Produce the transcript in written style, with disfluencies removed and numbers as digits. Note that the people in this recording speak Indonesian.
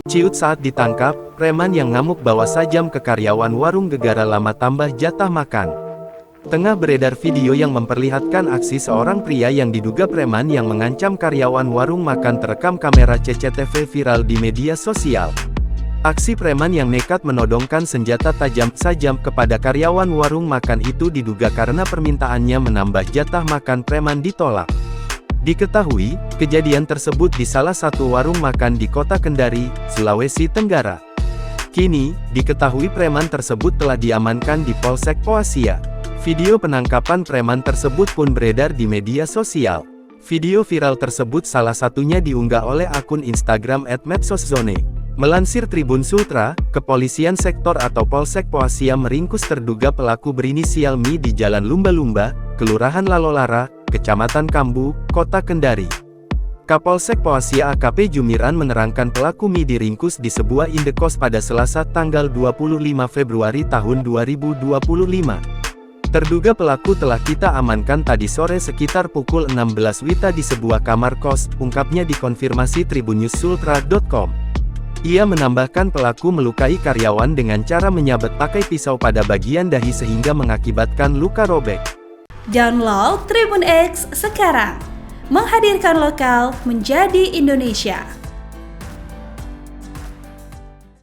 Ciut saat ditangkap, preman yang ngamuk bawa sajam ke karyawan warung Gegara Lama tambah jatah makan. Tengah beredar video yang memperlihatkan aksi seorang pria yang diduga preman yang mengancam karyawan warung makan terekam kamera CCTV viral di media sosial. Aksi preman yang nekat menodongkan senjata tajam sajam kepada karyawan warung makan itu diduga karena permintaannya menambah jatah makan preman ditolak. Diketahui, kejadian tersebut di salah satu warung makan di Kota Kendari, Sulawesi Tenggara. Kini, diketahui preman tersebut telah diamankan di Polsek Poasia. Video penangkapan preman tersebut pun beredar di media sosial. Video viral tersebut salah satunya diunggah oleh akun Instagram @medsoszone. Melansir Tribun Sultra, Kepolisian Sektor atau Polsek Poasia meringkus terduga pelaku berinisial Mi di Jalan Lumba-Lumba, Kelurahan Lalolara, Kecamatan Kambu, Kota Kendari. Kapolsek Poasia AKP Jumiran menerangkan pelaku Mi diringkus di sebuah indekos pada Selasa tanggal 25 Februari tahun 2025. Terduga pelaku telah kita amankan tadi sore sekitar pukul 16 WITA di sebuah kamar kos, ungkapnya dikonfirmasi tribunnews.sultra.com. Ia menambahkan pelaku melukai karyawan dengan cara menyabet pakai pisau pada bagian dahi sehingga mengakibatkan luka robek. Download Tribun X sekarang, menghadirkan lokal menjadi Indonesia.